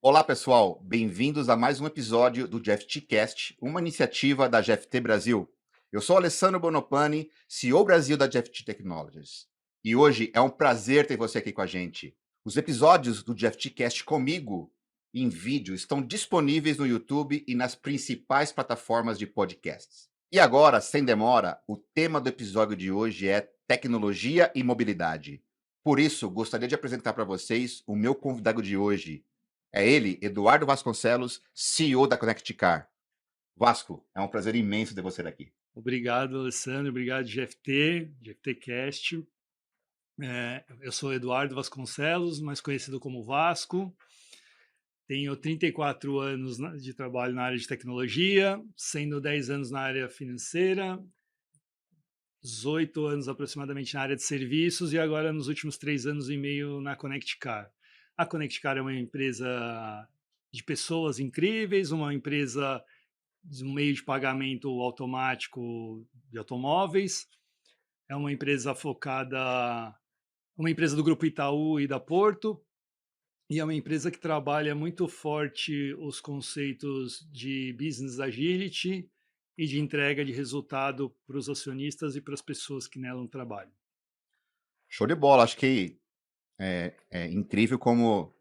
Olá, pessoal. Bem-vindos a mais um episódio do GFTcast, uma iniciativa da GFT Brasil. Eu sou Alessandro Bonopani, CEO Brasil da GFT Technologies. E hoje é um prazer ter você aqui com a gente. Os episódios do GFTcast comigo em vídeo estão disponíveis no YouTube e nas principais plataformas de podcasts. E agora, sem demora, o tema do episódio de hoje é tecnologia e mobilidade. Por isso, gostaria de apresentar para vocês o meu convidado de hoje. É ele, Eduardo Vasconcelos, CEO da Connect Car. Vasco, é um prazer imenso ter você aqui. Obrigado, Alessandro. Obrigado, GFTcast. Eu sou Eduardo Vasconcelos, mais conhecido como Vasco. Tenho 34 anos de trabalho na área de tecnologia, sendo 10 anos na área financeira, 18 anos aproximadamente na área de serviços e agora nos últimos 3 anos e meio na Connect Car. A Connect Car é uma empresa de pessoas incríveis, uma empresa de um meio de pagamento automático de automóveis. É uma empresa uma empresa do Grupo Itaú e da Porto, e é uma empresa que trabalha muito forte os conceitos de business agility e de entrega de resultado para os acionistas e para as pessoas que nela trabalham. Show de bola. Acho que é incrível como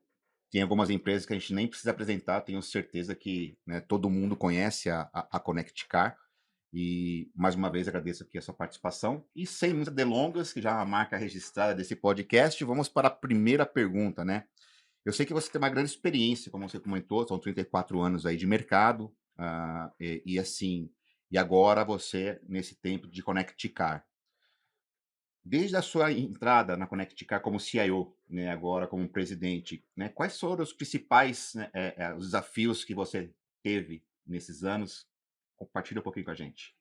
tem algumas empresas que a gente nem precisa apresentar. Tenho certeza que, né, todo mundo conhece a Connect Car. E, mais uma vez, agradeço aqui a sua participação. E sem muitas delongas, que já é uma marca registrada desse podcast, vamos para a primeira pergunta, né? Eu sei que você tem uma grande experiência, como você comentou, são 34 anos aí de mercado, assim, e agora você, nesse tempo de Connect Car. Desde a sua entrada na Connect Car como CIO, né, agora como presidente, né, quais foram os principais, né, os desafios que você teve nesses anos? Compartilha um pouquinho com a gente.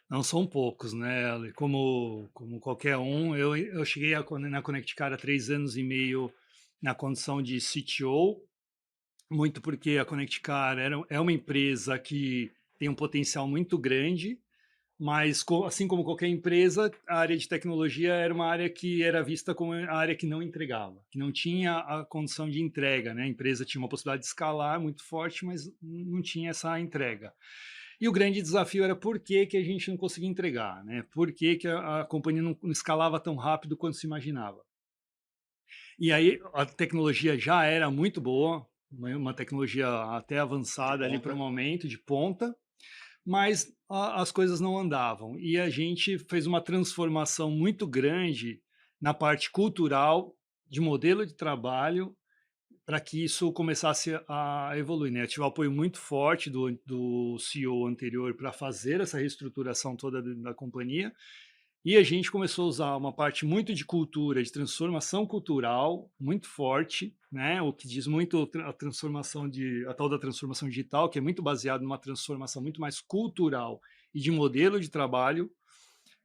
Não são poucos, né, Ale? Como qualquer um, eu cheguei na Connect Car há 3 anos e meio na condição de CTO, muito porque a Connect Car é uma empresa que tem um potencial muito grande, mas assim como qualquer empresa, a área de tecnologia era uma área que era vista como a área que não entregava, que não tinha a condição de entrega, né? A empresa tinha uma possibilidade de escalar muito forte, mas não tinha essa entrega. E o grande desafio era por que, que a gente não conseguia entregar, né? Por que, que a companhia não escalava tão rápido quanto se imaginava. E aí a tecnologia já era muito boa, uma tecnologia até De avançada ali para o ponta. momento, de ponta, mas as coisas não andavam. E a gente fez uma transformação muito grande na parte cultural, de modelo de trabalho, para que isso começasse a evoluir. Né? Eu tive um apoio muito forte do CEO anterior para fazer essa reestruturação toda da companhia, e a gente começou a usar uma parte muito de cultura, de transformação cultural, muito forte, né? O que diz muito a tal da transformação digital, que é muito baseado numa transformação muito mais cultural e de modelo de trabalho.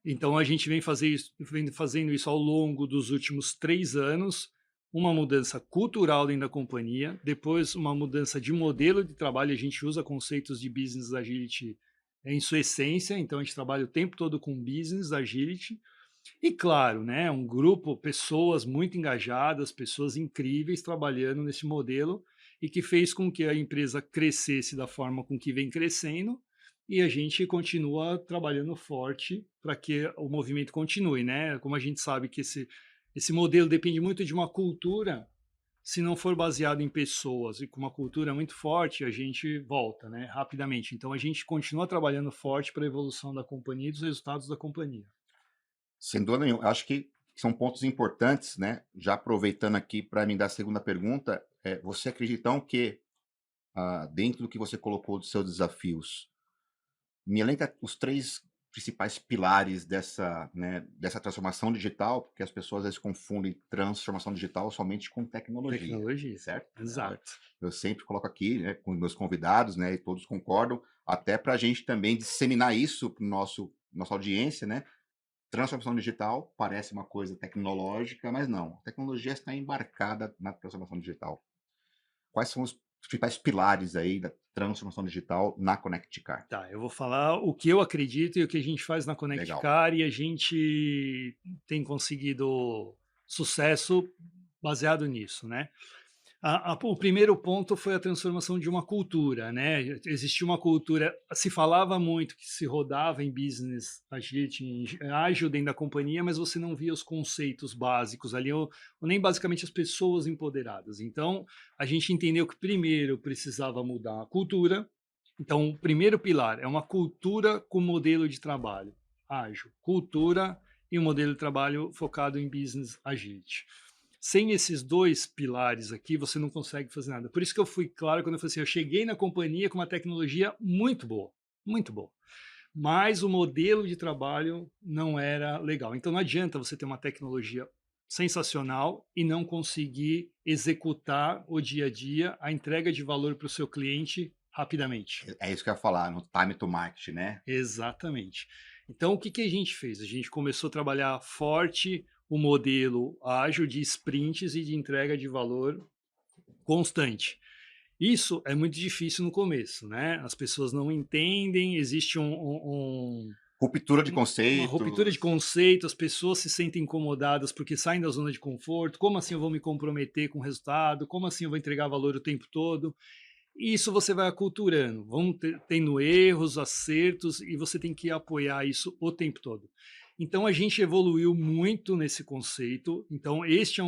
Então a gente vem fazendo isso ao longo dos últimos 3 anos, uma mudança cultural dentro da companhia, depois uma mudança de modelo de trabalho. A gente usa conceitos de business agility em sua essência, então a gente trabalha o tempo todo com business agility. E claro, né, um grupo, pessoas muito engajadas, pessoas incríveis trabalhando nesse modelo e que fez com que a empresa crescesse da forma com que vem crescendo, e a gente continua trabalhando forte para que o movimento continue, né? Como a gente sabe que esse modelo depende muito de uma cultura, se não for baseado em pessoas e com uma cultura muito forte, a gente volta, né, rapidamente. Então a gente continua trabalhando forte para a evolução da companhia e dos resultados da companhia. Sem dúvida nenhuma. Acho que são pontos importantes, né? Já aproveitando aqui para me dar a segunda pergunta, você acredita então que, dentro do que você colocou dos seus desafios, me elenca os três principais pilares dessa, né, dessa transformação digital, porque as pessoas às vezes confundem transformação digital somente com tecnologia, Tecnologia, certo? exato. Eu sempre coloco aqui, né, com meus convidados, né, e todos concordam, até para a gente também disseminar isso para nossa audiência, né? Transformação digital parece uma coisa tecnológica, mas não. A tecnologia está embarcada na transformação digital. Quais são os principais pilares aí da transformação digital na Connect Car? Tá, eu vou falar o que eu acredito e o que a gente faz na Connect Legal. Car, e a gente tem conseguido sucesso baseado nisso, né? O primeiro ponto foi a transformação de uma cultura, né? Existia uma cultura, se falava muito que se rodava em business agility, ágil dentro da companhia, mas você não via os conceitos básicos ali, ou nem basicamente as pessoas empoderadas. Então, a gente entendeu que primeiro precisava mudar a cultura. Então, o primeiro pilar é uma cultura com modelo de trabalho ágil, cultura e um modelo de trabalho focado em business agility. Sem esses dois pilares aqui, você não consegue fazer nada. Por isso que eu fui claro quando eu falei assim, eu cheguei na companhia com uma tecnologia muito boa, mas o modelo de trabalho não era legal. Então não adianta você ter uma tecnologia sensacional e não conseguir executar o dia a dia, a entrega de valor para o seu cliente rapidamente. É isso que eu ia falar, no time to market, né? Exatamente. Então, o que que a gente fez? A gente começou a trabalhar forte o modelo ágil de sprints e de entrega de valor constante. Isso é muito difícil no começo, né? As pessoas não entendem, existe Ruptura de uma ruptura de conceitos. conceito, as pessoas se sentem incomodadas porque saem da zona de conforto. Como assim eu vou me comprometer com o resultado? Como assim eu vou entregar valor o tempo todo? E isso você vai aculturando, vão tendo erros, acertos, e você tem que apoiar isso o tempo todo. Então a gente evoluiu muito nesse conceito. Então este é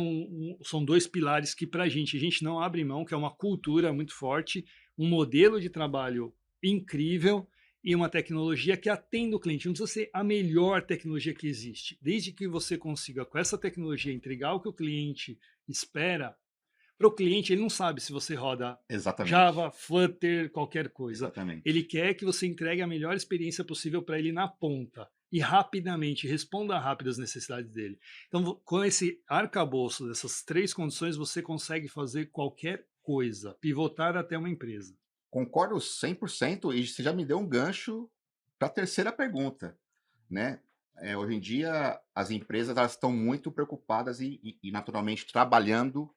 são dois pilares que para a gente não abre mão, que é uma cultura muito forte, um modelo de trabalho incrível e uma tecnologia que atende o cliente. Não precisa ser a melhor tecnologia que existe, desde que você consiga com essa tecnologia entregar o que o cliente espera. Para o cliente, ele não sabe se você roda Exatamente, Java, Flutter, qualquer coisa. Ele exatamente. quer que você entregue a melhor experiência possível para ele na ponta e rapidamente, responda rápido às necessidades dele. Então, com esse arcabouço dessas três condições, você consegue fazer qualquer coisa, pivotar até uma empresa. Concordo 100% e você já me deu um gancho para a terceira pergunta, né? Hoje em dia, as empresas elas estão muito preocupadas e naturalmente trabalhando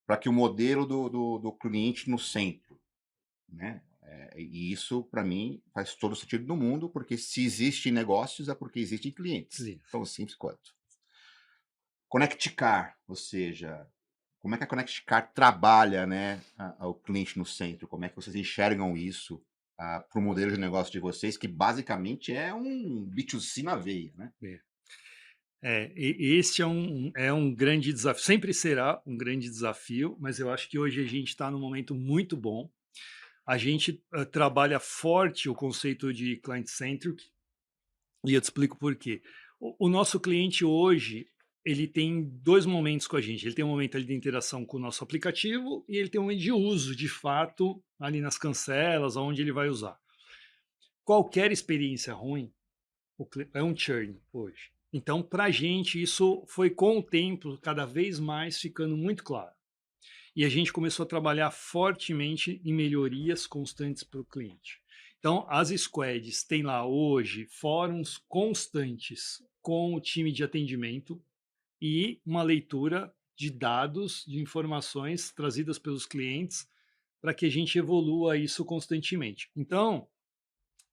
para que o modelo do cliente no centro, né? E isso, para mim, faz todo o sentido do mundo, porque se existem negócios é porque existem clientes. Sim. Tão simples quanto. Connect Car, ou seja, como é que a Connect Car trabalha, né, o cliente no centro? Como é que vocês enxergam isso para o modelo de negócio de vocês, que basicamente é um B2C na veia, né? Este é um grande desafio, sempre será um grande desafio, mas eu acho que hoje a gente está num momento muito bom. A gente trabalha forte o conceito de client-centric, e eu te explico por quê. O nosso cliente hoje, ele tem dois momentos com a gente. Ele tem um momento ali de interação com o nosso aplicativo e ele tem um momento de uso, de fato, ali nas cancelas, onde ele vai usar. Qualquer experiência ruim é um churn hoje. Então, para a gente, isso foi com o tempo cada vez mais ficando muito claro. E a gente começou a trabalhar fortemente em melhorias constantes para o cliente. Então, as squads têm lá hoje fóruns constantes com o time de atendimento e uma leitura de dados, de informações trazidas pelos clientes para que a gente evolua isso constantemente. Então,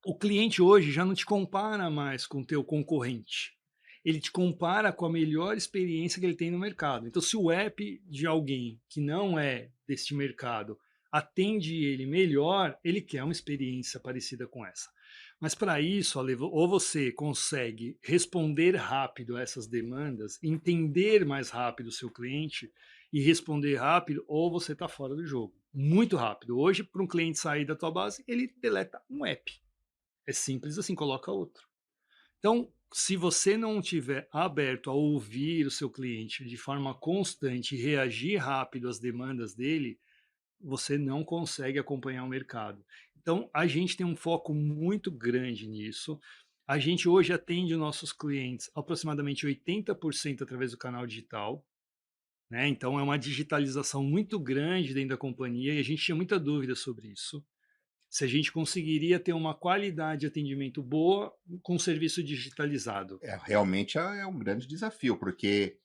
o cliente hoje já não te compara mais com o teu concorrente. Ele te compara com a melhor experiência que ele tem no mercado. Então, se o app de alguém que não é deste mercado atende ele melhor, ele quer uma experiência parecida com essa. Mas para isso, Ale, ou você consegue responder rápido a essas demandas, entender mais rápido o seu cliente e responder rápido, ou você está fora do jogo. Muito rápido. Hoje, para um cliente sair da tua base, ele deleta um app. É simples assim, coloca outro. Então, se você não tiver aberto a ouvir o seu cliente de forma constante e reagir rápido às demandas dele, você não consegue acompanhar o mercado. Então, a gente tem um foco muito grande nisso. A gente hoje atende os nossos clientes aproximadamente 80% através do canal digital, né? Então, é uma digitalização muito grande dentro da companhia e a gente tinha muita dúvida sobre isso, se a gente conseguiria ter uma qualidade de atendimento boa com serviço digitalizado. Realmente é um grande desafio, porque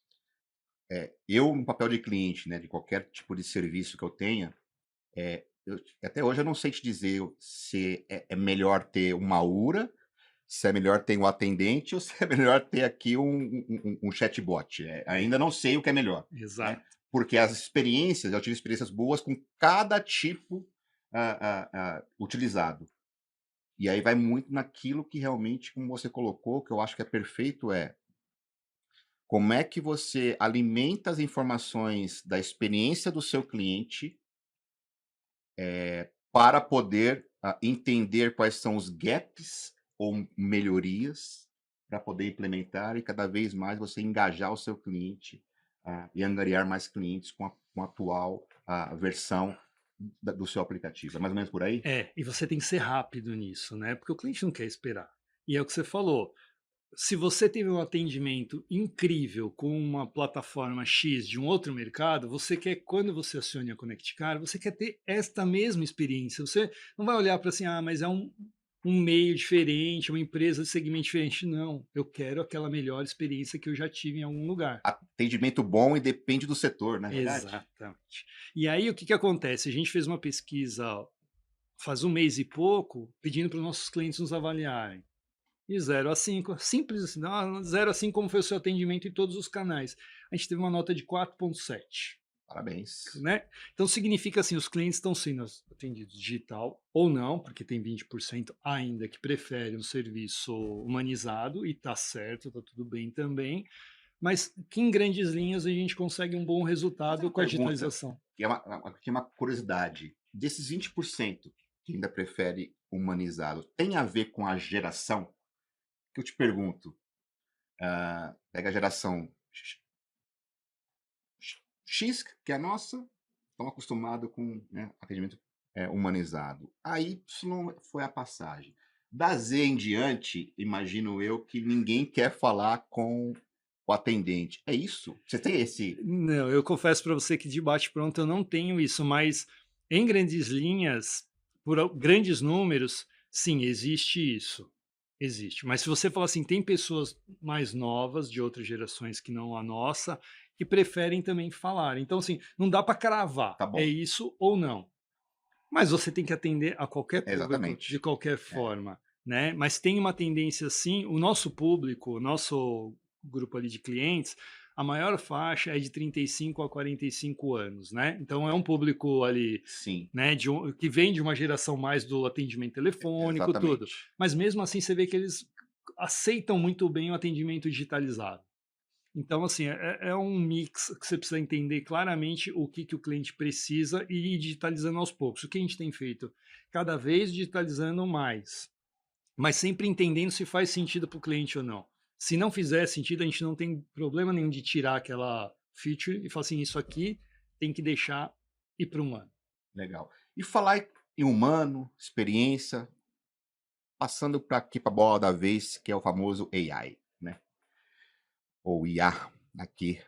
eu, no papel de cliente, né, de qualquer tipo de serviço que eu tenha, até hoje eu não sei te dizer se é melhor ter uma URA, se é melhor ter um atendente ou se é melhor ter aqui um chatbot. Ainda não sei o que é melhor, né? Exato. porque as experiências, eu tive experiências boas com cada tipo utilizado. E aí vai muito naquilo que realmente, como você colocou, que eu acho que é perfeito, é como é que você alimenta as informações da experiência do seu cliente para poder entender quais são os gaps ou melhorias para poder implementar e cada vez mais você engajar o seu cliente e angariar mais clientes com a atual versão do seu aplicativo. É mais ou menos por aí? É, e você tem que ser rápido nisso, né? Porque o cliente não quer esperar. E é o que você falou. Se você teve um atendimento incrível com uma plataforma X de um outro mercado, você quer, quando você acione a Connect Car, você quer ter esta mesma experiência. Você não vai olhar para assim, mas é um meio diferente, uma empresa de segmento diferente. Não, eu quero aquela melhor experiência que eu já tive em algum lugar. Atendimento bom e depende do setor, não é verdade? Exatamente. E aí o que acontece? A gente fez uma pesquisa faz um mês e pouco, pedindo para os nossos clientes nos avaliarem. De 0 a 5, simples assim, 0 a 5, como foi o seu atendimento em todos os canais. A gente teve uma nota de 4,7, Parabéns. né? Então significa assim, os clientes estão sendo atendidos digital ou não, porque tem 20% ainda que prefere um serviço humanizado e tá certo, tá tudo bem também, mas que em grandes linhas a gente consegue um bom Vou fazer resultado uma com a pergunta, digitalização. que é uma curiosidade. Desses 20% que ainda prefere humanizado, tem a ver com a geração? Que eu te pergunto, pega a geração X, que é a nossa, estão acostumados com, né, atendimento humanizado. A Y foi a passagem. Da Z em diante, imagino eu que ninguém quer falar com o atendente. É isso? Você tem esse. Não, eu confesso para você que de bate-pronto eu não tenho isso, mas em grandes linhas, grandes números, sim, existe isso. Existe. Mas se você falar assim, tem pessoas mais novas, de outras gerações que não a nossa, que preferem também falar. Então, assim, não dá para cravar, Tá é bom, isso ou não. Mas você tem que atender a qualquer público de exatamente. qualquer É, forma, né? Mas tem uma tendência assim, o nosso público, o nosso grupo ali de clientes, a maior faixa é de 35 a 45 anos, né? Então é um público ali, sim, né, que vem de uma geração mais do atendimento telefônico, tudo. exatamente. Mas mesmo assim você vê que eles aceitam muito bem o atendimento digitalizado. Então, assim, é um mix que você precisa entender claramente o que o cliente precisa e ir digitalizando aos poucos. O que a gente tem feito? Cada vez digitalizando mais, mas sempre entendendo se faz sentido para o cliente ou não. Se não fizer sentido, a gente não tem problema nenhum de tirar aquela feature e falar assim, isso aqui tem que deixar ir para o humano. Legal. E falar em humano, experiência, passando para aqui para a bola da vez, que é o famoso AI, né? Ou IA, aqui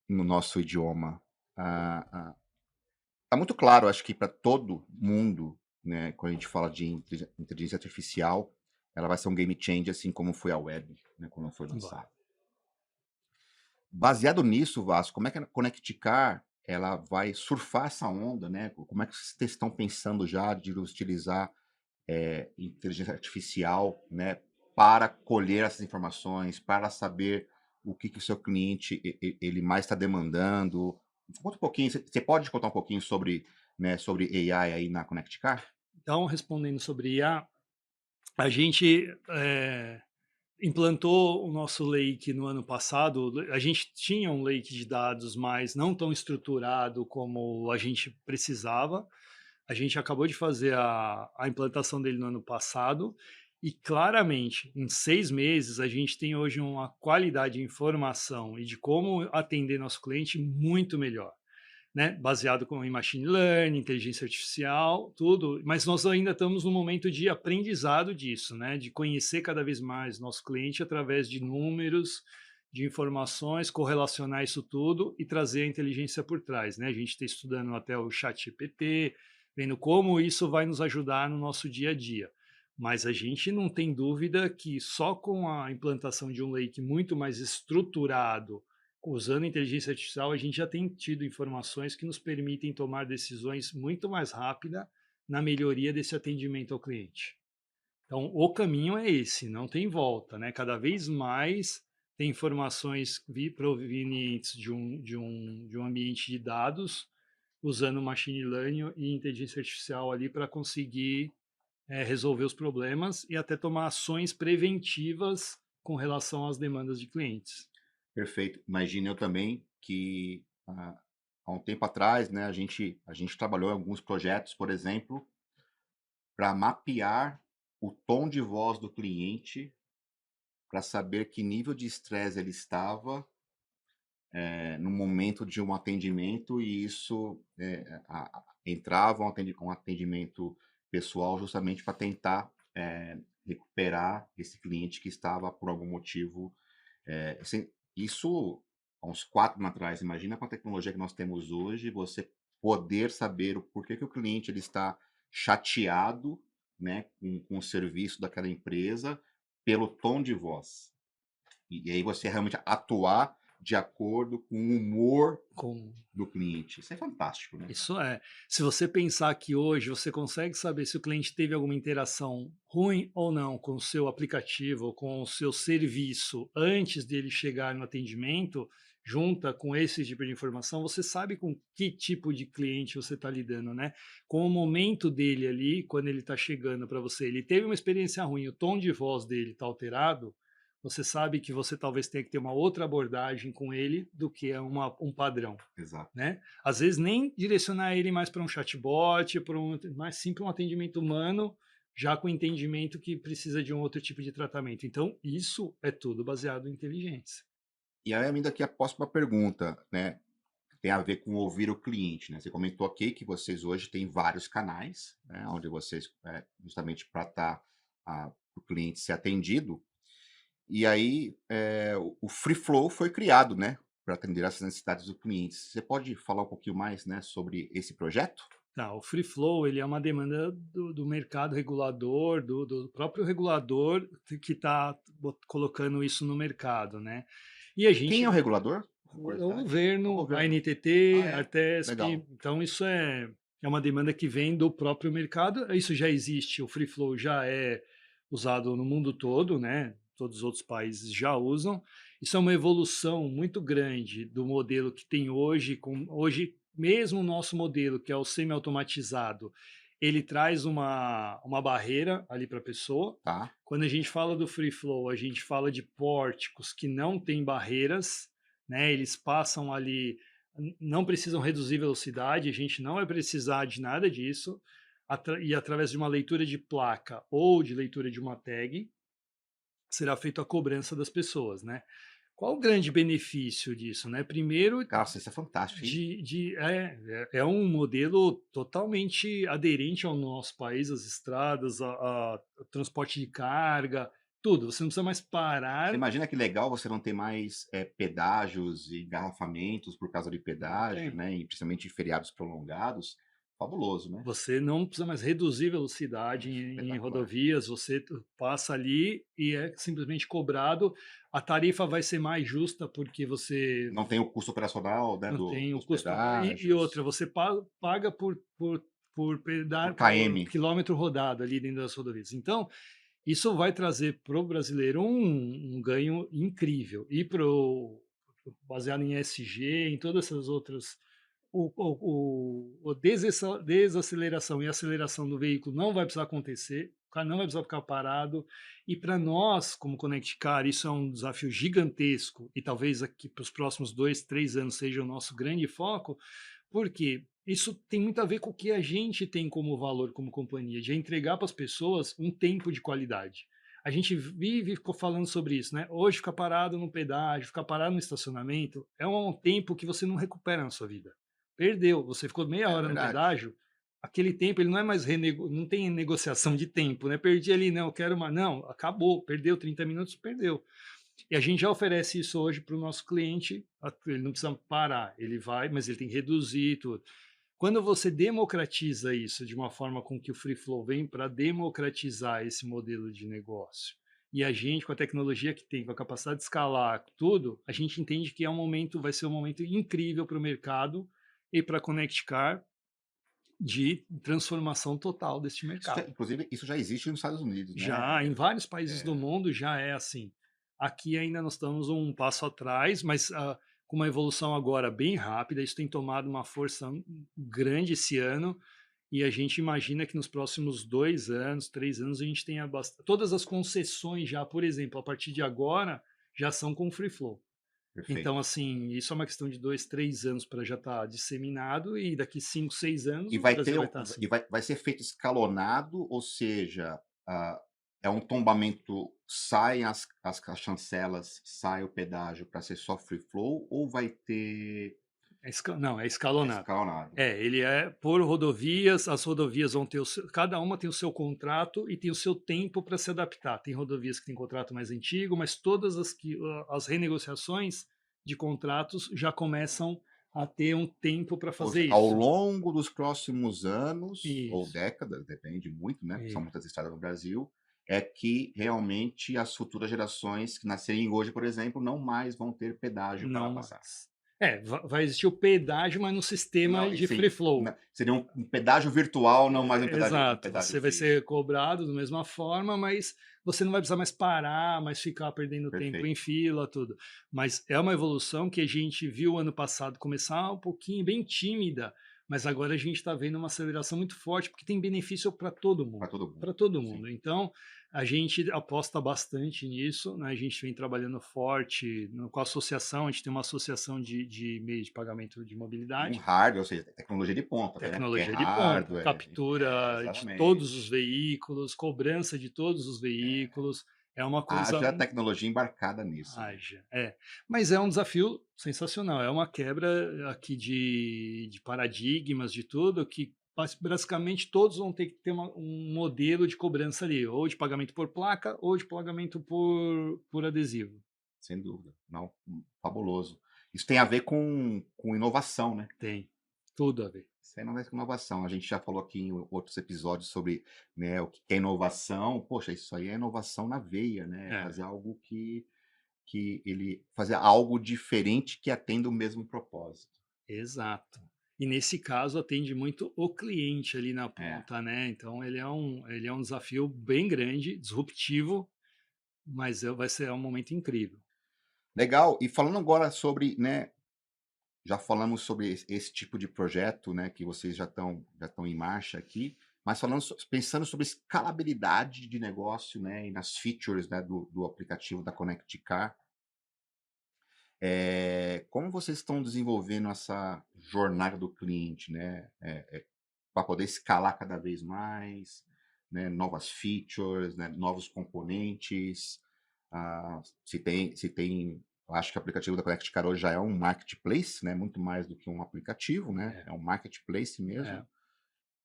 no nosso idioma. Tá muito claro, acho que para todo mundo, né, quando a gente fala de inteligência artificial, ela vai ser um game changer, assim como foi a web, né, quando foi Vai. lançada. Baseado nisso, Vasco, como é que a Connect Car ela vai surfar essa onda, né? Como é que vocês estão pensando já de utilizar inteligência artificial, né, para colher essas informações, para saber o que o seu cliente ele mais está demandando? Conta um pouquinho, você pode contar um pouquinho sobre, né, sobre AI aí na Connect Car? Então, respondendo sobre IA, a gente implantou o nosso lake no ano passado. A gente tinha um lake de dados, mas não tão estruturado como a gente precisava. A gente acabou de fazer a implantação dele no ano passado e claramente, em 6 meses, a gente tem hoje uma qualidade de informação e de como atender nosso cliente muito melhor, né? Baseado em machine learning, inteligência artificial, tudo, mas nós ainda estamos no momento de aprendizado disso, né? De conhecer cada vez mais nosso cliente através de números, de informações, correlacionar isso tudo e trazer a inteligência por trás, né? A gente está estudando até o chat GPT, vendo como isso vai nos ajudar no nosso dia a dia. Mas a gente não tem dúvida que só com a implantação de um lake muito mais estruturado, usando inteligência artificial, a gente já tem tido informações que nos permitem tomar decisões muito mais rápida na melhoria desse atendimento ao cliente. Então, o caminho é esse, não tem volta, né? Cada vez mais tem informações provenientes de um ambiente de dados, usando machine learning e inteligência artificial ali para conseguir resolver os problemas e até tomar ações preventivas com relação às demandas de clientes. Perfeito. Imagina eu também que há um tempo atrás, né, a gente trabalhou em alguns projetos, por exemplo, para mapear o tom de voz do cliente, para saber que nível de estresse ele estava no momento de um atendimento, e isso entrava um atendimento pessoal justamente para tentar recuperar esse cliente que estava por algum motivo. Isso há uns 4 anos atrás. Imagina com a tecnologia que nós temos hoje, você poder saber o porquê que o cliente ele está chateado, né, com o serviço daquela empresa, pelo tom de voz. E aí você realmente atuar de acordo com o humor Com do cliente. Isso é fantástico, né? Isso é. Se você pensar que hoje você consegue saber se o cliente teve alguma interação ruim ou não com o seu aplicativo ou com o seu serviço antes dele chegar no atendimento, junta com esse tipo de informação, você sabe com que tipo de cliente você está lidando, né? Com o momento dele ali, quando ele está chegando para você, ele teve uma experiência ruim, o tom de voz dele está alterado, você sabe que você talvez tenha que ter uma outra abordagem com ele do que um padrão, Exato. né? Às vezes nem direcionar ele mais para um chatbot, mas sim para um atendimento humano, já com entendimento que precisa de um outro tipo de tratamento. Então, isso é tudo baseado em inteligência. E aí, ainda aqui a próxima pergunta, né? Tem a ver com ouvir o cliente, né? Você comentou aqui que vocês hoje têm vários canais, né? Onde vocês, justamente para estar o cliente ser atendido. E aí, o Free Flow foi criado, né? Para atender essas necessidades dos clientes. Você pode falar um pouquinho mais, né? Sobre esse projeto? Tá, o free flow ele é uma demanda do mercado regulador, do próprio regulador que está colocando isso no mercado, né? E a Quem é o gente, regulador? Por o curiosidade. É o governo, a governo. Ah, NTT, a é? TESP, Legal. então isso é uma demanda que vem do próprio mercado, isso já existe, o free flow já é usado no mundo todo, né? Todos os outros países já usam. Isso é uma evolução muito grande do modelo que tem hoje, hoje mesmo o nosso modelo, que é o semi-automatizado, ele traz uma barreira ali para a pessoa. Tá. Quando a gente fala do free flow, a gente fala de pórticos que não têm barreiras, né? Eles passam ali, não precisam reduzir velocidade, a gente não vai precisar de nada disso, e através de uma leitura de placa ou de leitura de uma tag, será feita a cobrança das pessoas, né? Qual o grande benefício disso, né? Primeiro, Cara, isso é fantástico, hein? é um modelo totalmente aderente ao nosso país, às estradas, a transporte de carga, tudo. Você não precisa mais Você parar. imagina que legal você não ter mais pedágios e engarrafamentos por causa de Não pedágio, tem. né? E principalmente em feriados prolongados. Fabuloso, né? Você não precisa mais reduzir velocidade em Espetacular. rodovias, você passa ali e é simplesmente cobrado. A tarifa vai ser mais justa porque você Não tem o custo operacional, né, não tem o dos custo. E outra, pedágios, você paga por por km. quilômetro rodado ali dentro das rodovias. Então, isso vai trazer para o brasileiro um ganho incrível. E baseado em SG, em todas essas outras. Desaceleração e aceleração do veículo não vai precisar acontecer, o cara não vai precisar ficar parado. E para nós, como Connect Car, isso é um desafio gigantesco e talvez aqui para os próximos 2, 3 anos seja o nosso grande foco, porque isso tem muito a ver com o que a gente tem como valor como companhia, de entregar para as pessoas um tempo de qualidade. A gente vive falando sobre isso, né? Hoje ficar parado no pedágio, ficar parado no estacionamento, é um tempo que você não recupera na sua vida. Perdeu, você ficou meia É hora no verdade. pedágio, aquele tempo ele não é mais não tem negociação de tempo, né? Perdi ali, não, quero mais, não, acabou, perdeu 30 minutos, perdeu. E a gente já oferece isso hoje para o nosso cliente, ele não precisa parar, ele vai, mas ele tem que reduzir tudo. Quando você democratiza isso de uma forma com que o Free Flow vem para democratizar esse modelo de negócio, e a gente, com a tecnologia que tem, com a capacidade de escalar tudo, a gente entende que vai ser um momento incrível para o mercado e para a Connect Car de transformação total deste mercado. Inclusive, isso já existe nos Estados Unidos, né? Já em vários países do mundo já é assim. Aqui ainda nós estamos um passo atrás, mas com uma evolução agora bem rápida, isso tem tomado uma força grande esse ano, e a gente imagina que nos próximos 2 anos, 3 anos, a gente tenha todas as concessões já, por exemplo, a partir de agora, já são com Free Flow. Então, Perfeito. assim, isso é uma questão de 2, 3 anos para já estar disseminado, e daqui 5, 6 anos E o vai Brasil ter vai um estar assim. e vai ser feito escalonado, ou seja, é um tombamento, saem as chancelas, sai o pedágio para ser só free flow, ou vai ter Não, é escalonado. escalonado? É, ele é por rodovias, as rodovias vão ter cada uma tem o seu contrato e tem o seu tempo para se adaptar. Tem rodovias que têm contrato mais antigo, mas todas as renegociações de contratos já começam a ter um tempo para Ou fazer seja, ao isso. longo dos próximos anos ou Isso, décadas, depende muito, né, porque são isso. muitas estradas no Brasil, é que realmente as futuras gerações que nascerem hoje, por exemplo, não mais vão ter pedágio para Não passar. mais. É, vai existir o pedágio, mas no sistema Não, e de sim, free flow. seria um pedágio virtual, não mais um Exato, pedágio você vai físico. ser cobrado da mesma forma, mas você não vai precisar mais parar, mais ficar perdendo tempo em Perfeito. fila, tudo. Mas é uma evolução que a gente viu ano passado começar um pouquinho, bem tímida, mas agora a gente está vendo uma aceleração muito forte, porque tem benefício para todo Para mundo, todo mundo. para todo Sim. mundo. Então, a gente aposta bastante nisso, né? A gente vem trabalhando forte com a associação, a gente tem uma associação de meios de pagamento de E um mobilidade. hardware, ou seja, tecnologia de ponta, né? Porque é Tecnologia de ponta, hardware. captura de todos os Exatamente. veículos, cobrança de todos os veículos, é uma coisa Haja tecnologia embarcada nisso, né? haja, é. Mas é um desafio sensacional, é uma quebra aqui de paradigmas, de tudo, que basicamente todos vão ter que ter um modelo de cobrança ali, ou de pagamento por placa, ou de pagamento por adesivo. Sem dúvida. Não, fabuloso. Isso tem a ver com inovação, né? Tem tudo a ver. Isso é inovação. A gente já falou aqui em outros episódios sobre, né, o que é inovação. Poxa, isso aí é inovação na veia, né? É, Fazer algo que ele fazer algo diferente que atenda o mesmo propósito. exato. E nesse caso atende muito o cliente ali na É. ponta, né, então ele é um desafio bem grande, disruptivo, mas vai ser um momento incrível. Legal. E falando agora sobre, né, já falamos sobre esse tipo de projeto, né, que vocês já estão em marcha aqui, mas pensando sobre escalabilidade de negócio, né, e nas features, né, do aplicativo da Connect Car, como vocês estão desenvolvendo essa jornada do cliente, né, para poder escalar cada vez mais, né, novas features, né, novos componentes, se tem, eu acho que o aplicativo da Connect Car hoje já é um marketplace, né, muito mais do que um aplicativo, né, É, é um marketplace é. mesmo.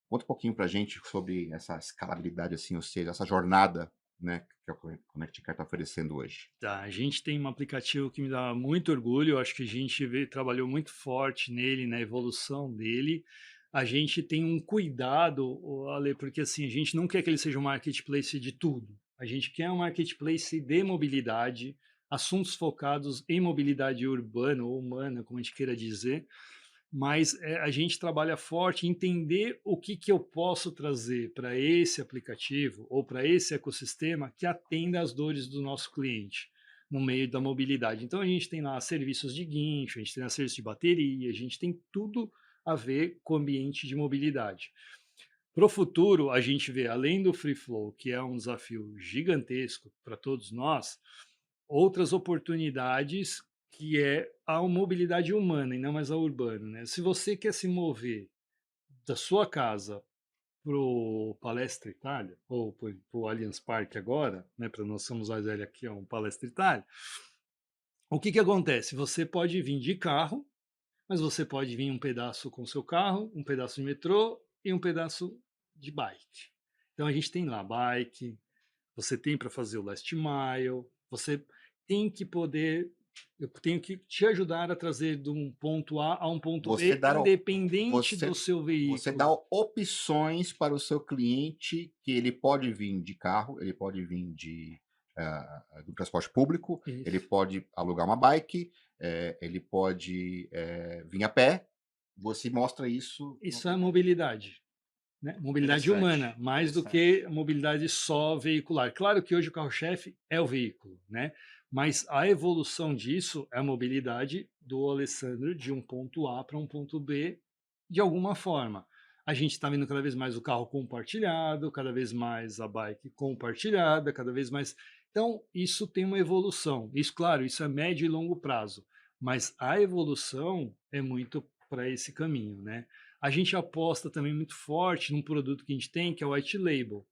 Conta um pouquinho para a gente sobre essa escalabilidade, assim, ou seja, essa jornada, né, que a Connect Car está oferecendo hoje. Tá, a gente tem um aplicativo que me dá muito orgulho, eu acho que a gente trabalhou muito forte nele, na evolução dele. A gente tem um cuidado, Ale, porque assim, a gente não quer que ele seja um marketplace de tudo. A gente quer um marketplace de mobilidade, assuntos focados em mobilidade urbana ou humana, como a gente queira dizer, mas a gente trabalha forte em entender o que eu posso trazer para esse aplicativo ou para esse ecossistema que atenda às dores do nosso cliente no meio da mobilidade. Então a gente tem lá serviços de guincho, a gente tem lá serviços de bateria, a gente tem tudo a ver com o ambiente de mobilidade. Para o futuro, a gente vê, além do Free Flow, que é um desafio gigantesco para todos nós, outras oportunidades que é a mobilidade humana e não mais a urbana, né? Se você quer se mover da sua casa para o Palestra Itália, ou para o Allianz Parque agora, né, para nós somos mais velhos aqui, é um Palestra Itália, o que acontece? Você pode vir de carro, mas você pode vir um pedaço com seu carro, um pedaço de metrô e um pedaço de bike. Então a gente tem lá bike, você tem para fazer o last mile, você tem que poder, eu tenho que te ajudar a trazer de um ponto A a um ponto Você B, dar o independente do você seu você dá veículo. opções para o seu cliente, que ele pode vir de carro, ele pode vir do transporte público, ele Isso. pode alugar uma bike, ele pode, vir a pé. Você mostra isso no Isso é aplicativo. mobilidade. né? Mobilidade Interessante, humana, mais do interessante. que mobilidade só veicular. Claro que hoje o carro-chefe é o veículo, né? Mas a evolução disso é a mobilidade do Alessandro de um ponto A para um ponto B de alguma forma. A gente está vendo cada vez mais o carro compartilhado, cada vez mais a bike compartilhada, cada vez mais. Então, isso tem uma evolução. Isso, claro, isso é médio e longo prazo, mas a evolução é muito para esse caminho, né? A gente aposta também muito forte num produto que a gente tem, que é o white label,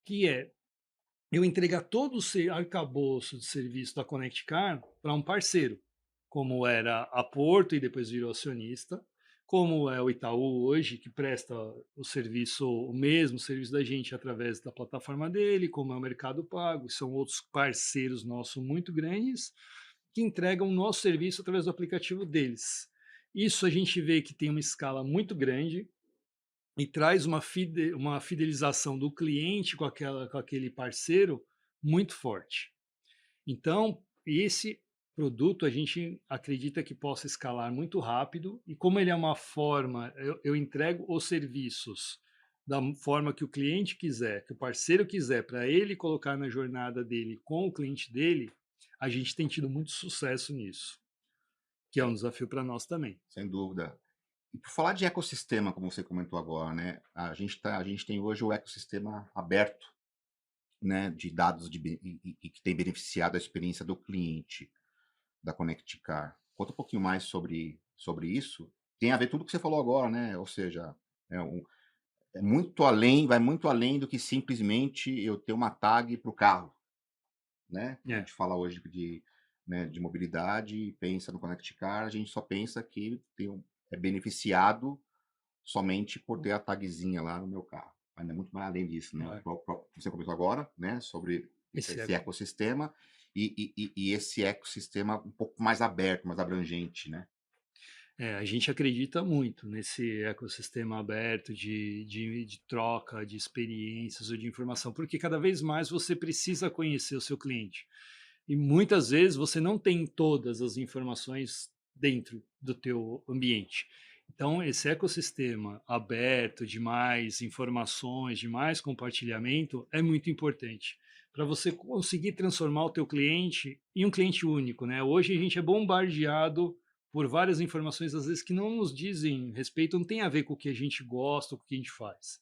que é eu entregar todo o arcabouço de serviço da Connect Car para um parceiro, como era a Porto e depois virou acionista, como é o Itaú hoje, que presta o serviço, o mesmo serviço da gente através da plataforma dele, como é o Mercado Pago, são outros parceiros nossos muito grandes que entregam o nosso serviço através do aplicativo deles. Isso a gente vê que tem uma escala muito grande, e traz uma fidelização do cliente com aquele parceiro muito forte. Então, esse produto a gente acredita que possa escalar muito rápido, e como ele é uma forma, eu entrego os serviços da forma que o cliente quiser, que o parceiro quiser, para ele colocar na jornada dele com o cliente dele, a gente tem tido muito sucesso nisso, que é um É, desafio para nós também. sem dúvida. E por falar de ecossistema, como você comentou agora, né? A gente tem hoje o ecossistema aberto, né? De dados e que tem beneficiado a experiência do cliente da Connect Car. Conta um pouquinho mais sobre isso. Tem a ver tudo que você falou agora, né? Ou seja, é, é muito além, vai muito além do que simplesmente eu ter uma tag para o carro, né? Quando a É. gente fala hoje né, de mobilidade e pensa no Connect Car, a gente só pensa que é beneficiado somente por ter a tagzinha lá no meu carro. Ainda é muito mais além disso, né? É. Você comentou agora, né? Sobre Esse esse é. ecossistema e esse ecossistema um pouco mais aberto, mais abrangente, né? É, a gente acredita muito nesse ecossistema aberto de troca de experiências ou de informação, porque cada vez mais você precisa conhecer o seu cliente. E muitas vezes você não tem todas as informações dentro do teu ambiente. Então, esse ecossistema aberto de mais informações, de mais compartilhamento, é muito importante para você conseguir transformar o teu cliente em um cliente único, né? Hoje a gente é bombardeado por várias informações, às vezes, que não nos dizem respeito, não tem a ver com o que a gente gosta, com o que a gente faz.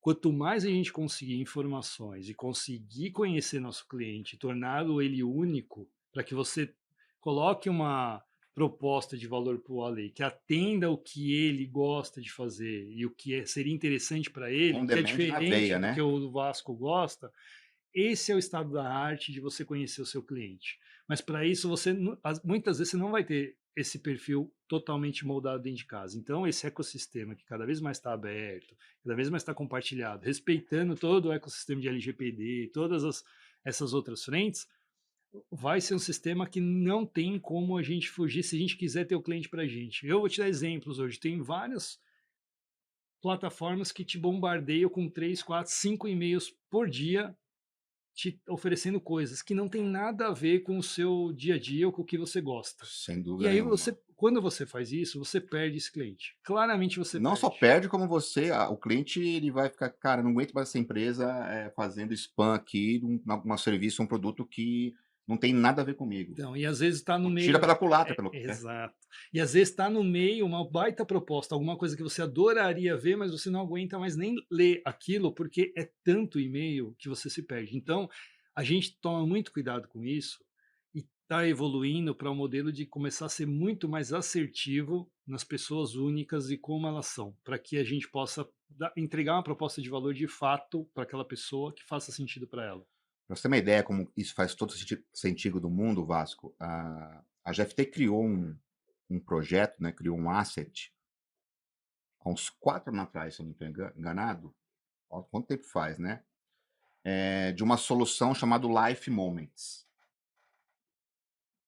Quanto mais a gente conseguir informações e conseguir conhecer nosso cliente, torná-lo ele único, para que você coloque uma proposta de valor para o Ale, que atenda o que ele gosta de fazer e o que seria interessante para ele, On que é demand na diferente veia, do que né? o Vasco gosta, esse é o estado da arte de você conhecer o seu cliente. Mas para isso você muitas vezes você não vai ter esse perfil totalmente moldado dentro de casa. Então esse ecossistema que cada vez mais está aberto, cada vez mais está compartilhado, respeitando todo o ecossistema de LGPD, essas outras frentes, vai ser um sistema que não tem como a gente fugir se a gente quiser ter o cliente para a gente. Eu vou te dar exemplos hoje. Tem várias plataformas que te bombardeiam com 3, 4, 5 e-mails por dia te oferecendo coisas que não tem nada a ver com o seu dia a dia ou com o que você gosta. Sem E dúvida aí nenhuma. você, quando você faz isso, você perde esse cliente. Claramente você Não só perde. perde, como o cliente ele vai ficar, cara, não aguento mais essa empresa fazendo spam aqui de um serviço, um produto que não tem nada a ver comigo. Então, e às vezes está no Tira meio. pela culatra, pelo, né? Exato. E às vezes está no meio uma baita proposta, alguma coisa que você adoraria ver, mas você não aguenta mais nem ler aquilo, porque é tanto e-mail que você se perde. Então, a gente toma muito cuidado com isso e está evoluindo para um modelo de começar a ser muito mais assertivo nas pessoas únicas e como elas são, para que a gente possa entregar uma proposta de valor de fato para aquela pessoa que faça sentido para ela. Pra você ter uma ideia como isso faz todo sentido do mundo, Vasco, a GFT criou um projeto, né, criou um asset há uns 4 anos atrás, se eu não estou enganado. Ó, quanto tempo faz, né? De uma solução chamada Life Moments,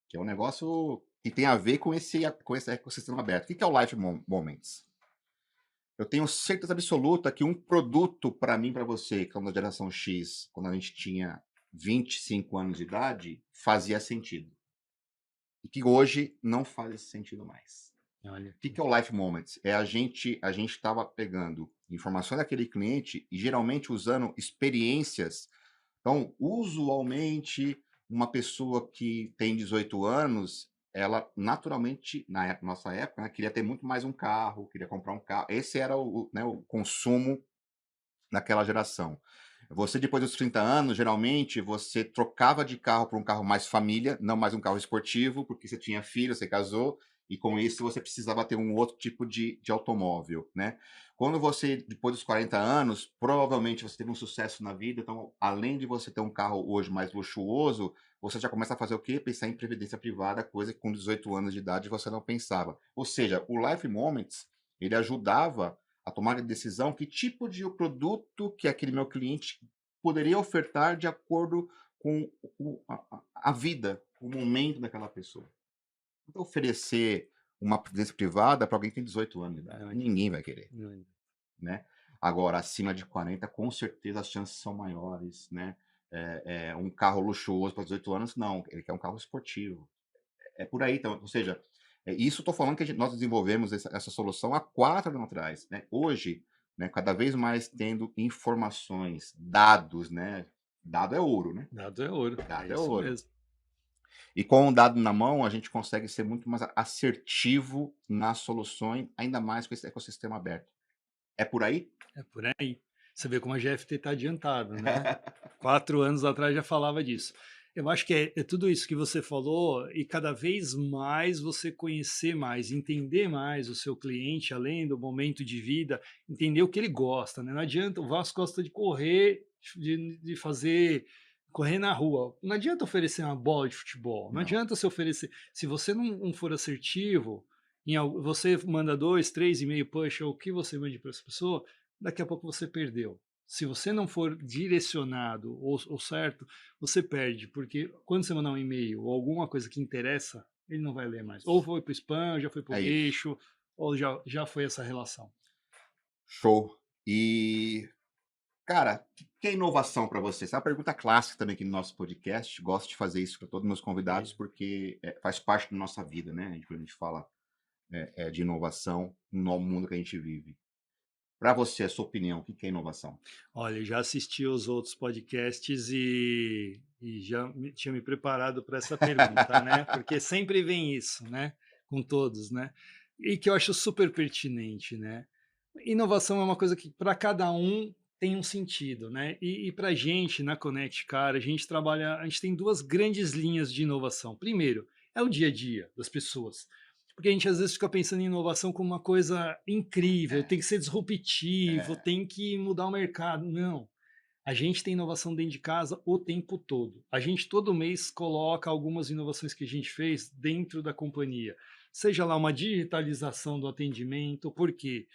que é um negócio que tem a ver com esse ecossistema aberto. O que é o Life Moments? Eu tenho certeza absoluta que um produto para mim, para você, que é da geração X, quando a gente tinha 25 anos de idade, fazia sentido. E que hoje não faz esse sentido mais. Olha O que que que é o Life Moments? É a gente estava pegando informações daquele cliente e geralmente usando experiências. Então, usualmente, uma pessoa que tem 18 anos, ela naturalmente, nossa época, né, queria ter muito mais um carro, queria comprar um carro. Esse era né, o consumo naquela geração. Você, depois dos 30 anos, geralmente, você trocava de carro para um carro mais família, não mais um carro esportivo, porque você tinha filho, você casou, e com isso você precisava ter um outro tipo de automóvel, né? Quando você, depois dos 40 anos, provavelmente você teve um sucesso na vida, então, além de você ter um carro hoje mais luxuoso, você já começa a fazer o quê? Pensar em previdência privada, coisa que com 18 anos de idade você não pensava. Ou seja, o Life Moments, ele ajudava a tomar a decisão que tipo de produto que aquele meu cliente poderia ofertar de acordo com a vida, o momento daquela pessoa. Não oferecer uma previdência privada para alguém que tem 18 anos de idade. não, Ninguém vai querer, não, né? Agora, acima de 40, com certeza as chances são maiores, né? Um carro luxuoso para 18 anos, não. Ele quer um carro esportivo. É por aí, então, ou seja, isso estou falando que nós desenvolvemos essa solução há 4 anos atrás, né? Hoje, né, cada vez mais tendo informações, dados, né? Dado é ouro, né? dado é ouro, é Dado é isso ouro. mesmo. E com o dado na mão, a gente consegue ser muito mais assertivo nas soluções, ainda mais com esse ecossistema aberto. É por aí? É por aí. Você vê como a GFT está adiantado, né? 4 anos atrás já falava disso. Eu acho que é tudo isso que você falou e cada vez mais você conhecer mais, entender mais o seu cliente, além do momento de vida, entender o que ele gosta, né? Não adianta, o Vasco gosta de correr, de fazer, correr na rua. Não adianta oferecer uma bola de futebol, não Não. adianta você oferecer. Se você não for assertivo, você manda 2, 3 e-mail push ou o que você mande para essa pessoa, daqui a pouco você perdeu. Se você não for direcionado ou certo, você perde, porque quando você mandar um e-mail ou alguma coisa que interessa, ele não vai ler mais. Ou foi para o spam, já foi para o É isso. lixo, ou já foi essa relação. Show. E, cara, o que é inovação para você? Essa é uma pergunta clássica também aqui no nosso podcast. Gosto de fazer isso para todos os meus convidados, Beleza. porque faz parte da nossa vida, né? Quando a gente fala de inovação no mundo que a gente vive. Para você, a sua opinião, o que é inovação? Olha, eu já assisti os outros podcasts e já tinha me preparado para essa pergunta, né? Porque sempre vem isso, né? Com todos, né? E que eu acho super pertinente, né? Inovação é uma coisa que para cada um tem um sentido, né? E para a gente na Connect, cara, a gente tem duas grandes linhas de inovação. Primeiro, é o dia a dia das pessoas. Porque a gente às vezes fica pensando em inovação como uma coisa incrível, É, tem que ser disruptivo, é, tem que mudar o mercado. Não. A gente tem inovação dentro de casa o tempo todo. A gente todo mês coloca algumas inovações que a gente fez dentro da companhia. Seja lá uma digitalização do atendimento, por quê?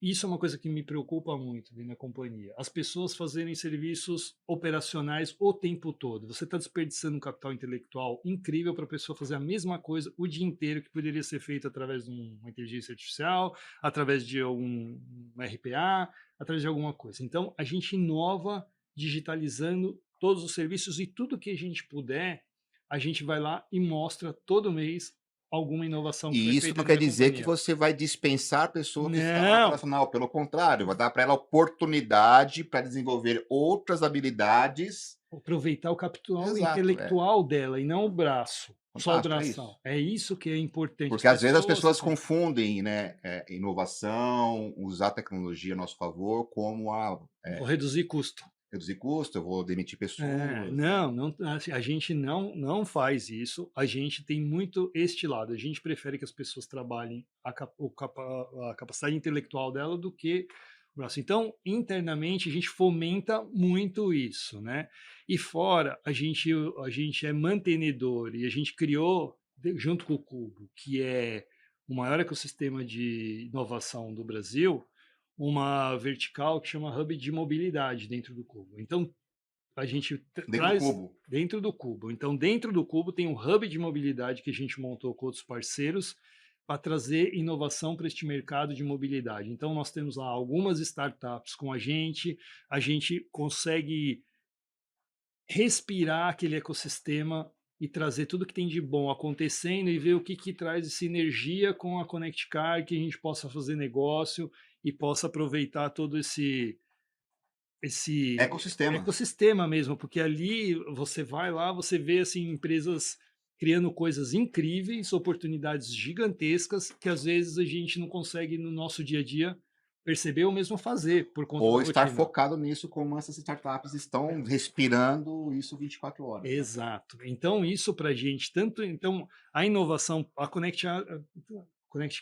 Isso é uma coisa que me preocupa muito dentro da companhia. As pessoas fazerem serviços operacionais o tempo todo. Você está desperdiçando um capital intelectual incrível para a pessoa fazer a mesma coisa o dia inteiro que poderia ser feito através de uma inteligência artificial, através de um RPA, através de alguma coisa. Então, a gente inova digitalizando todos os serviços e tudo que a gente puder, a gente vai lá e mostra todo mês alguma inovação que foi e isso feita não dentro quer da dizer que companhia. você vai dispensar a pessoa que está lá Não, operacional. Pelo contrário, vai dar para ela oportunidade para desenvolver outras habilidades. aproveitar o capital Exato, intelectual dela e não o braço, só o fantástico, é isso. bração. É isso que é importante. As Porque às vezes as pessoas se pessoas sentem. confundem, né, inovação, usar a tecnologia a nosso favor, como Vou reduzir custo. reduzir custo, eu vou demitir É, pessoas, né? não, não, assim, a gente não faz isso. A gente tem muito este lado. A gente prefere que as pessoas trabalhem a capacidade intelectual dela do que o braço. Então, internamente, a gente fomenta muito isso, né? E fora, a gente é mantenedor e a gente criou, junto com o Cubo, que é o maior ecossistema de inovação do Brasil, uma vertical que chama Hub de Mobilidade dentro do Cubo. Então, a gente Dentro do traz cubo. dentro do Cubo. Então, dentro do Cubo tem um hub de mobilidade que a gente montou com outros parceiros para trazer inovação para este mercado de mobilidade. Então, nós temos lá algumas startups com a gente consegue respirar aquele ecossistema e trazer tudo que tem de bom acontecendo e ver o que, que traz de sinergia com a Connect Car, que a gente possa fazer negócio e possa aproveitar todo esse Ecossistema. ecossistema mesmo, porque ali você vai lá, você vê assim empresas criando coisas incríveis, oportunidades gigantescas que às vezes a gente não consegue no nosso dia a dia perceber ou mesmo fazer por conta da Ou estar rotina. focado nisso, como essas startups estão respirando isso 24 horas, né. Exato. Então isso para a gente, tanto então a inovação, a Connect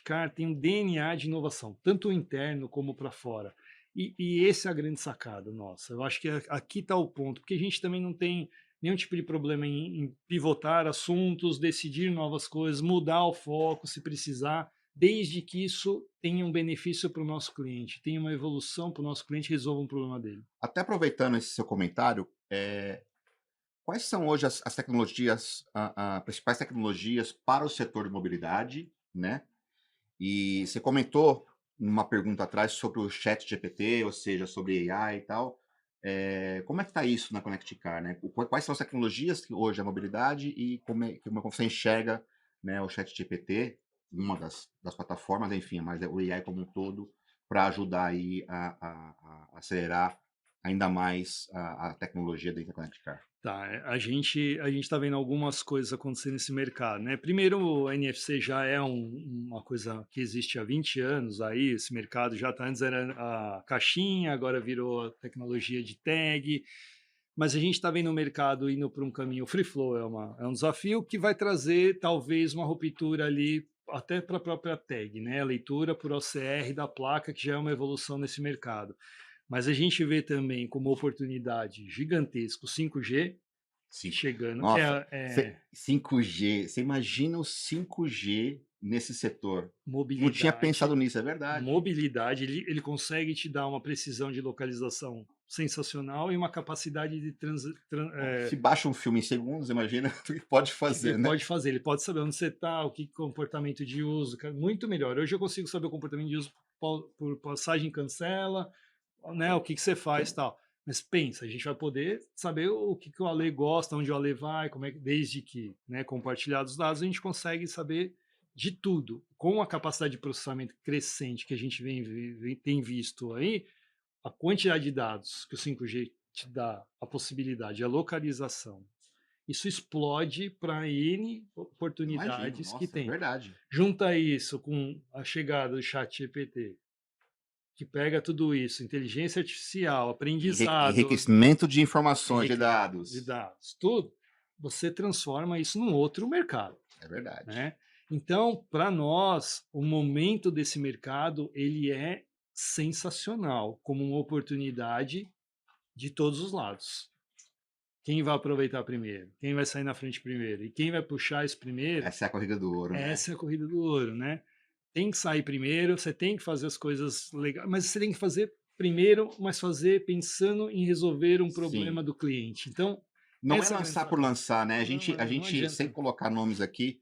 Car tem um DNA de inovação, tanto interno como para fora. E esse é a grande sacada nossa. Eu acho que aqui está o ponto, porque a gente também não tem nenhum tipo de problema em pivotar assuntos, decidir novas coisas, mudar o foco se precisar, desde que isso tenha um benefício para o nosso cliente, tenha uma evolução para o nosso cliente, resolva um problema dele. Até aproveitando esse seu comentário, quais são hoje as tecnologias, a principais tecnologias para o setor de mobilidade, né? E você comentou numa pergunta atrás sobre o chat GPT, ou seja, sobre AI e tal. Como é que está isso na Connect Car, né? Quais são as tecnologias que hoje a mobilidade e como você enxerga, né, o chat GPT, uma das plataformas, enfim, mas o AI como um todo, para ajudar aí a acelerar ainda mais a tecnologia dentro da Connect Car. Tá, a gente está vendo algumas coisas acontecendo nesse mercado, né. Primeiro, o NFC já é uma coisa que existe há 20 anos aí, esse mercado já tá, antes era a caixinha, agora virou a tecnologia de tag, mas a gente está vendo o mercado indo para um caminho free flow, é um desafio que vai trazer talvez uma ruptura ali até para a própria tag, né, a leitura por OCR da placa, que já é uma evolução nesse mercado. Mas a gente vê também como oportunidade gigantesca o 5G Sim. chegando, que Nossa, é 5G, você imagina o 5G nesse setor? Não tinha mobilidade. pensado nisso, é verdade. Mobilidade, ele consegue te dar uma precisão de localização sensacional e uma capacidade de Bom, se baixa um filme em segundos, imagina o que pode que ele fazer, né? pode fazer, ele pode saber onde você está, o que comportamento de uso, muito melhor. Hoje eu consigo saber o comportamento de uso por passagem cancela, né, o que que você faz, tal. Mas pensa, a gente vai poder saber o que que o Ale gosta, onde o Ale vai, como é que, desde que, né, compartilhados os dados, a gente consegue saber de tudo. Com a capacidade de processamento crescente que a gente tem visto aí, a quantidade de dados que o 5G te dá, a possibilidade, a localização, isso explode para N Imagino, oportunidades que nossa, é tem. verdade. Junta isso com a chegada do chat GPT, que pega tudo isso, inteligência artificial, aprendizado, Enriquecimento de informações, de enriquecimento de dados. dados, tudo, você transforma isso num outro mercado, É verdade. né? Então, para nós, o momento desse mercado, ele é sensacional, como uma oportunidade de todos os lados. Quem vai aproveitar primeiro? Quem vai sair na frente primeiro? E quem vai puxar isso primeiro? Essa é a corrida do ouro, né? Essa é a corrida do ouro, né? Tem que sair primeiro, você tem que fazer as coisas legais, mas você tem que fazer primeiro, mas fazer pensando em resolver um problema Sim. do cliente. Então, Não é essa é a grande lançar por sacada. lançar, né? Não, A não gente, sem adianta. colocar nomes aqui,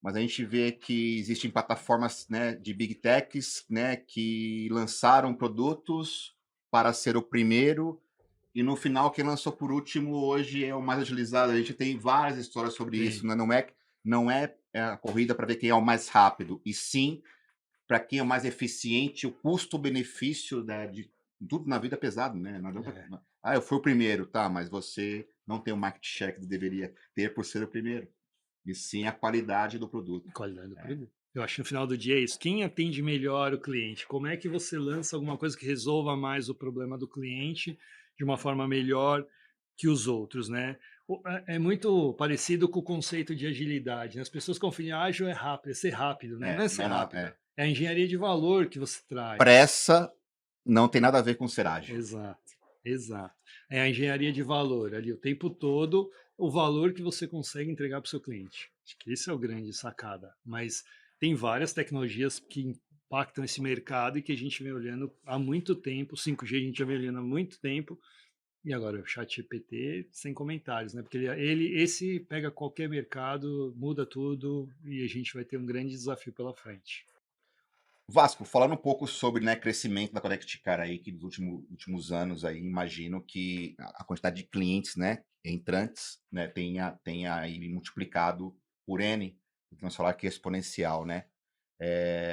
mas a gente vê que existem plataformas, né, de big techs, né, que lançaram produtos para ser o primeiro. E no final, quem lançou por último hoje é o mais utilizado. A gente tem várias histórias sobre isso, Tem. né? Não é a corrida para ver quem é o mais rápido, e sim para quem é o mais eficiente, o custo-benefício de tudo na vida é pesado, né? Não adianta, É, eu fui o primeiro, tá, mas você não tem o market share que deveria ter por ser o primeiro, e sim a qualidade do produto. qualidade do É, produto. Eu acho que no final do dia é isso. Quem atende melhor o cliente? Como é que você lança alguma coisa que resolva mais o problema do cliente de uma forma melhor que os outros, né? É muito parecido com o conceito de agilidade, né? As pessoas confundem ágil é rápido, é ser rápido, né? Não é ser não, não, rápido, é a engenharia de valor que você traz. pressa não tem nada a ver com ser ágil. Exato, exato. É a engenharia de valor ali o tempo todo, o valor que você consegue entregar para o seu cliente. Acho que esse é o grande sacada. Mas tem várias tecnologias que impactam esse mercado e que a gente vem olhando há muito tempo. O 5G a gente já vem olhando há muito tempo. E agora o chat GPT sem comentários, né? Porque esse pega qualquer mercado, muda tudo e a gente vai ter um grande desafio pela frente. Vasco, falando um pouco sobre, né, crescimento da Connect Car aí, que nos últimos anos aí, imagino que a quantidade de clientes, né, entrantes, né, tenha aí multiplicado por N, vamos falar que é exponencial, né?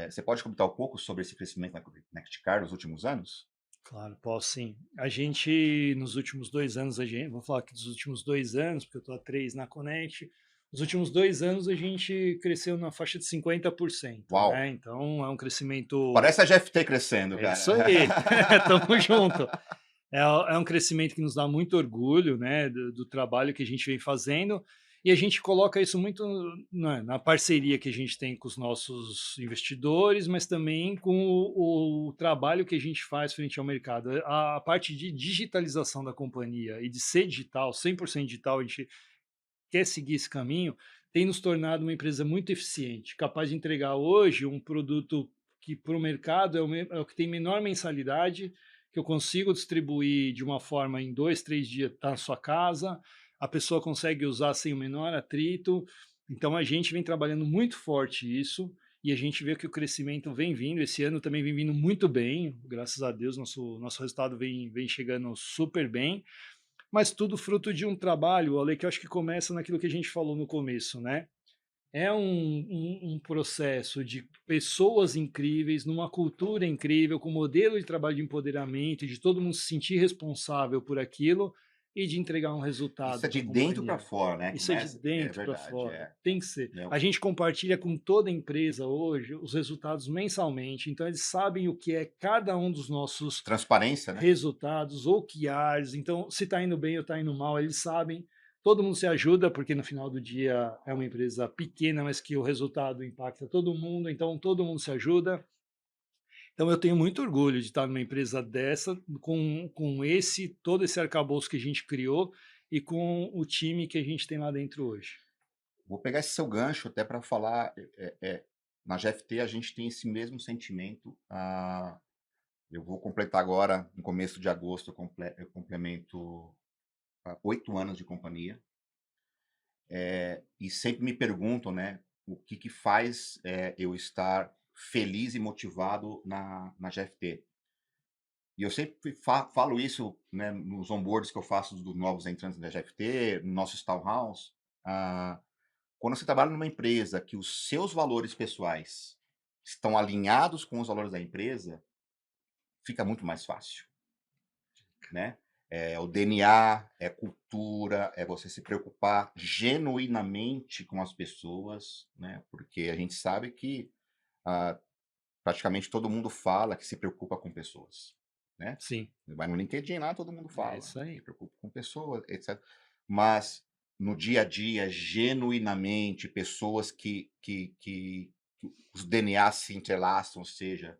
Você pode comentar um pouco sobre esse crescimento da Connect Car nos últimos anos? Claro, posso sim. A gente, nos últimos 2 anos, vou falar aqui dos últimos 2 anos, porque eu estou há 3 na Connect. Nos últimos 2 anos, a gente cresceu na faixa de 50%, Uau! né, então é um crescimento. Parece a GFT crescendo, É cara. isso aí, tamo junto. É um crescimento que nos dá muito orgulho, né, do trabalho que a gente vem fazendo, e a gente coloca isso muito na parceria que a gente tem com os nossos investidores, mas também com o trabalho que a gente faz frente ao mercado. A parte de digitalização da companhia e de ser digital, 100% digital, a gente quer seguir esse caminho, tem nos tornado uma empresa muito eficiente, capaz de entregar hoje um produto que para o mercado é o que tem menor mensalidade, que eu consigo distribuir de uma forma em 2, 3 dias, está na sua casa, a pessoa consegue usar sem o menor atrito. Então a gente vem trabalhando muito forte isso e a gente vê que o crescimento vem vindo. Esse ano também vem vindo muito bem, graças a Deus, nosso resultado vem chegando super bem, mas tudo fruto de um trabalho, Ale, que eu acho que começa naquilo que a gente falou no começo, né? É um processo de pessoas incríveis, numa cultura incrível, com modelo de trabalho de empoderamento, de todo mundo se sentir responsável por aquilo e de entregar um Isso é resultado para de a dentro para companhia. fora, né? Isso é de Começa, é dentro para verdade, fora, tem que ser. né? A gente compartilha com toda a empresa hoje os resultados mensalmente, então eles sabem o que é cada um dos nossos Transparência, né? resultados, OKRs. Então, se está indo bem ou está indo mal, eles sabem. Todo mundo se ajuda, porque no final do dia é uma empresa pequena, mas que o resultado impacta todo mundo, então todo mundo se ajuda. Então eu tenho muito orgulho de estar numa empresa dessa, com todo esse arcabouço que a gente criou e com o time que a gente tem lá dentro hoje. Vou pegar esse seu gancho até para falar. Na GFT a gente tem esse mesmo sentimento. Eu vou completar agora, no começo de agosto, eu complemento 8 anos de companhia. E sempre me perguntam, né, o que faz eu estar feliz e motivado na GFT. E eu sempre falo isso, né, nos onboards que eu faço dos novos entrantes da GFT, no nosso Townhouse. ah, Quando você trabalha numa empresa que os seus valores pessoais estão alinhados com os valores da empresa, fica muito mais fácil, né? É o DNA, é cultura, é você se preocupar genuinamente com as pessoas, né? Porque a gente sabe que ah, praticamente todo mundo fala que se preocupa com pessoas, né? Sim, Vai no LinkedIn lá, todo mundo é fala, isso me aí. preocupo com pessoas, etc. Mas no dia a dia, genuinamente, pessoas que os DNAs se entrelaçam, ou seja,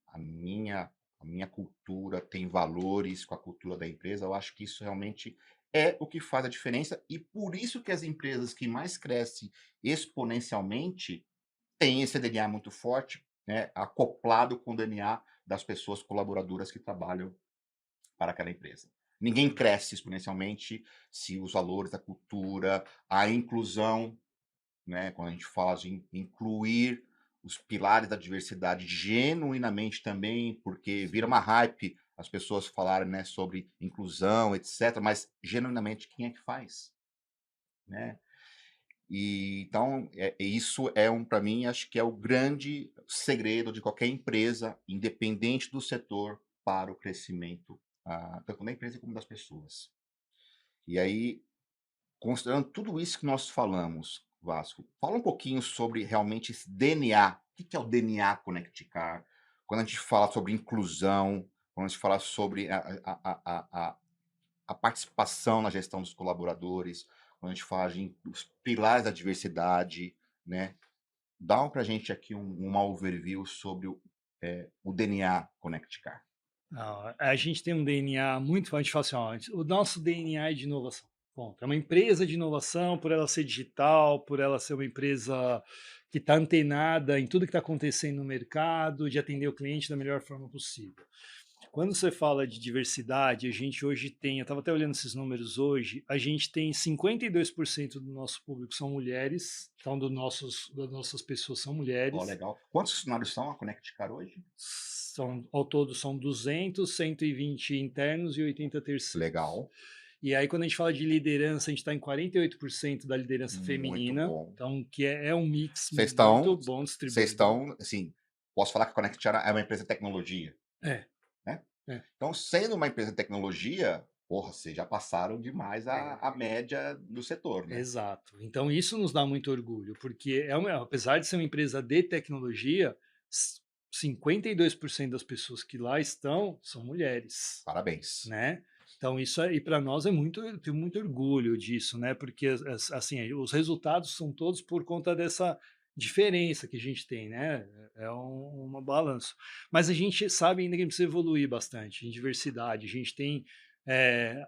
a minha, a minha cultura tem valores com a cultura da empresa, eu acho que isso realmente é o que faz a diferença e por isso que as empresas que mais crescem exponencialmente têm esse DNA muito forte, né, acoplado com o DNA das pessoas colaboradoras que trabalham para aquela empresa. Ninguém cresce exponencialmente se os valores da cultura, a inclusão, né, quando a gente fala de incluir os pilares da diversidade genuinamente também, porque vira uma hype as pessoas falarem, né, sobre inclusão, etc., mas genuinamente quem é que faz, né? E então isso é para mim acho que é o grande segredo de qualquer empresa, independente do setor, para o crescimento tanto da empresa como das pessoas. E aí, considerando tudo isso que nós falamos, Vasco, fala um pouquinho sobre realmente esse DNA. O que é o DNA Connect Car? Quando a gente fala sobre inclusão, quando a gente fala sobre a participação na gestão dos colaboradores, quando a gente fala de os pilares da diversidade, né? Dá para a gente aqui uma overview sobre o DNA Connect Car. Não, a gente tem um DNA muito forte, a gente fala assim, ó, o nosso DNA é de inovação. Ponto. É uma empresa de inovação, por ela ser digital, por ela ser uma empresa que está antenada em tudo que está acontecendo no mercado, de atender o cliente da melhor forma possível. Quando você fala de diversidade, a gente hoje tem, eu estava até olhando esses números hoje, a gente tem 52% do nosso público são mulheres, então das nossas pessoas são Ó, mulheres. legal. Quantos funcionários são a Connect Car hoje? Ao todo são 200, 120 internos e 80 terceiros. Legal. E aí, quando a gente fala de liderança, a gente está em 48% da liderança Muito feminina, bom. então que é um mix Vocês muito estão, bom vocês distribuído. estão, assim, posso falar que a Connect Car é uma empresa de tecnologia, É, né? é, Então, sendo uma empresa de tecnologia, porra, vocês já passaram demais a é. média do setor, né? Exato. Então isso nos dá muito orgulho, porque apesar de ser uma empresa de tecnologia, 52% das pessoas que lá estão são mulheres, Parabéns. né? Então isso aí para nós é muito, eu tenho muito orgulho disso, né? Porque assim, os resultados são todos por conta dessa diferença que a gente tem, né? É uma balanço. Mas a gente sabe ainda que a gente precisa evoluir bastante em diversidade. A gente tem é,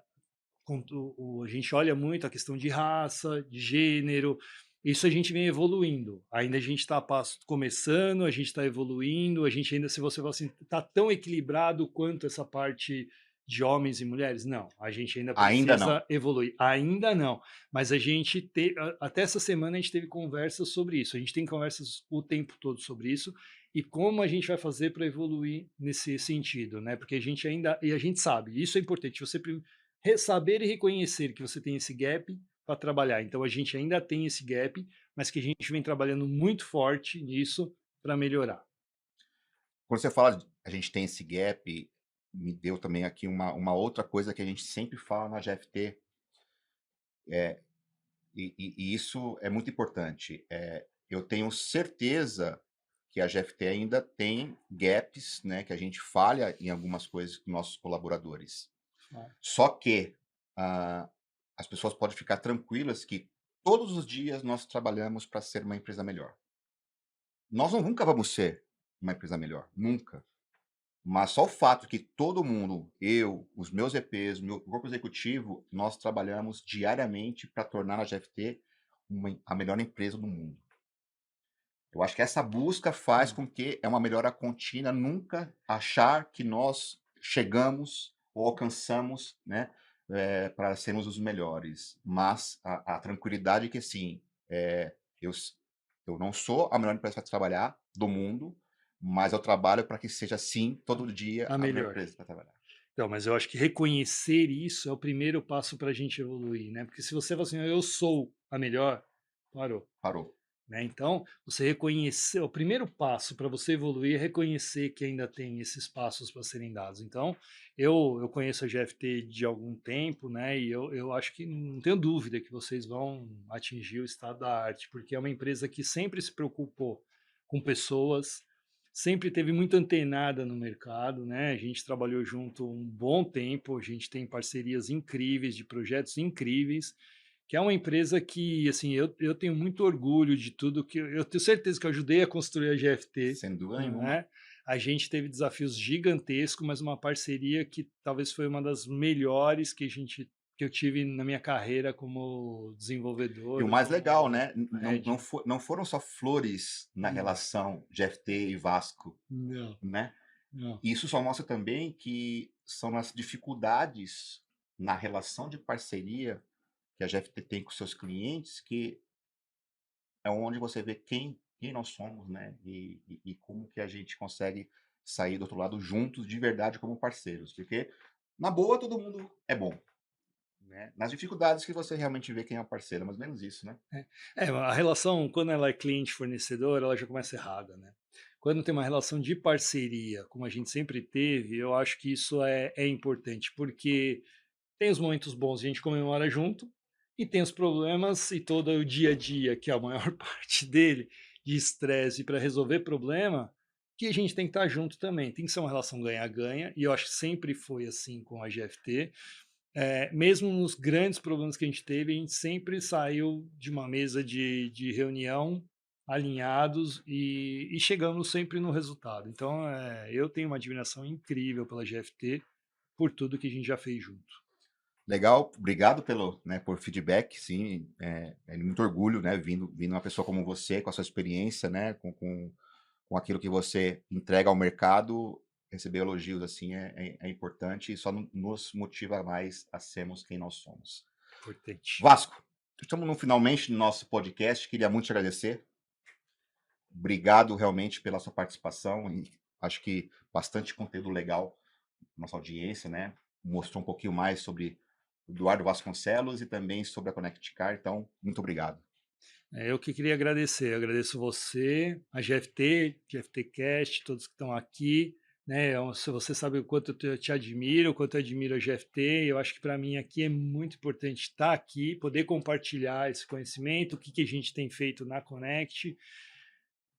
a gente olha muito a questão de raça, de gênero, isso a gente vem evoluindo. Ainda a gente está começando, a gente está evoluindo, a gente ainda, se você falar assim, está tão equilibrado quanto essa parte de homens e mulheres? Não, a gente ainda Ainda não. precisa evoluir. Ainda não, mas a gente teve, até essa semana a gente teve conversas sobre isso, a gente tem conversas o tempo todo sobre isso, e como a gente vai fazer para evoluir nesse sentido, né? Porque a gente ainda, e a gente sabe, isso é importante, você saber e reconhecer que você tem esse gap para trabalhar. Então a gente ainda tem esse gap, mas que a gente vem trabalhando muito forte nisso para melhorar. Quando você fala, a gente tem esse gap, me deu também aqui uma outra coisa que a gente sempre fala na GFT, e isso é muito importante. Eu tenho certeza que a GFT ainda tem gaps, né, que a gente falha em algumas coisas com nossos colaboradores. Só que ah, as pessoas podem ficar tranquilas que todos os dias nós trabalhamos para ser uma empresa melhor. Nós nunca vamos ser uma empresa melhor, nunca. Mas só o fato que todo mundo, eu, os meus EPs, o meu corpo executivo, nós trabalhamos diariamente para tornar a GFT a melhor empresa do mundo. Eu acho que essa busca faz com que é uma melhora contínua, nunca achar que nós chegamos ou alcançamos, né, para sermos os melhores. Mas a tranquilidade é que, sim, eu, eu não sou a melhor empresa para trabalhar do mundo, mas eu trabalho para que seja, sim, todo dia A a melhor melhor. empresa para trabalhar. Então, mas eu acho que reconhecer isso é o primeiro passo para a gente evoluir, né? Porque se você fala assim, eu sou a melhor, parou. Parou. Né? Então, você reconhecer, o primeiro passo para você evoluir é reconhecer que ainda tem esses passos para serem dados. Então, eu conheço a GFT de algum tempo, né? E eu acho que não tenho dúvida que vocês vão atingir o estado da arte, porque é uma empresa que sempre se preocupou com pessoas, sempre teve muito antenada no mercado, né? A gente trabalhou junto um bom tempo, a gente tem parcerias incríveis, de projetos incríveis, que é uma empresa que, assim, eu tenho muito orgulho de tudo que eu tenho certeza que eu ajudei a construir a GFT, Sem dúvida nenhuma. né? A gente teve desafios gigantescos, mas uma parceria que talvez foi uma das melhores que eu tive na minha carreira como E o desenvolvedor, mais legal, como né? head. Não foram só flores na Não, relação GFT e Vasco, não, né? não. Isso só mostra também que são as dificuldades na relação de parceria que a GFT tem com seus clientes, que é onde você vê quem nós somos, né? E como que a gente consegue sair do outro lado juntos, de verdade, como parceiros. Porque, na boa, todo mundo é bom. Né? Nas dificuldades que você realmente vê quem é o parceiro, mais ou menos isso, né? A relação, quando ela é cliente-fornecedor, ela já começa errada, né? Quando tem uma relação de parceria, como a gente sempre teve, eu acho que isso é importante, porque tem os momentos bons, a gente comemora junto, e tem os problemas e todo o dia a dia, que é a maior parte dele, de estresse para resolver problema, que a gente tem que estar junto também. Tem que ser uma relação ganha-ganha, e eu acho que sempre foi assim com a GFT. Mesmo nos grandes problemas que a gente teve, a gente sempre saiu de uma mesa de reunião alinhados e chegamos sempre no resultado. Então, eu tenho uma admiração incrível pela GFT por tudo que a gente já fez junto. Legal, obrigado por feedback, sim, é muito orgulho, né, vindo uma pessoa como você, com a sua experiência, né, com aquilo que você entrega ao mercado, receber elogios assim é importante e só nos motiva mais a sermos quem nós somos. Importante. Vasco, estamos no finalmente do nosso podcast. Queria muito te agradecer. Obrigado realmente pela sua participação e acho que bastante conteúdo legal para nossa audiência, né? Mostrou um pouquinho mais sobre o Eduardo Vasconcelos e também sobre a Connect Car. Então, muito obrigado. Eu que queria agradecer. Eu agradeço você, a GFT, GFTcast, todos que estão aqui. Né? Se você sabe o quanto eu te admiro, o quanto eu admiro a GFT, eu acho que para mim aqui é muito importante estar aqui, poder compartilhar esse conhecimento, o que a gente tem feito na Connect,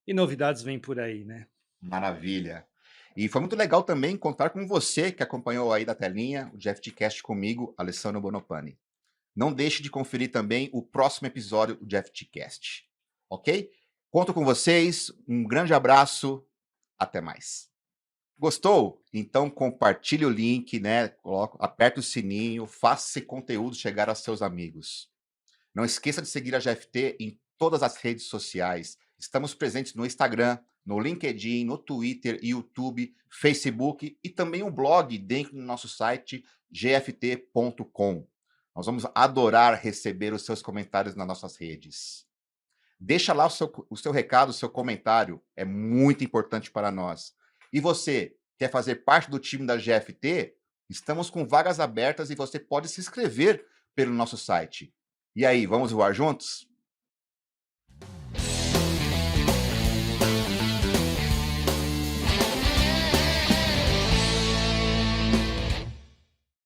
e novidades vêm por aí, né? Maravilha. E foi muito legal também contar com você que acompanhou aí da telinha o GFTcast comigo, Alessandro Bonopani. Não deixe de conferir também o próximo episódio do GFTcast, ok? Conto com vocês, um grande abraço, até mais. Gostou? Então compartilhe o link, né? Aperta o sininho, faça esse conteúdo chegar aos seus amigos. Não esqueça de seguir a GFT em todas as redes sociais. Estamos presentes no Instagram, no LinkedIn, no Twitter, YouTube, Facebook e também um blog dentro do nosso site gft.com. Nós vamos adorar receber os seus comentários nas nossas redes. Deixa lá o seu recado, o seu comentário. É muito importante para nós. E você, quer fazer parte do time da GFT? Estamos com vagas abertas e você pode se inscrever pelo nosso site. E aí, vamos voar juntos?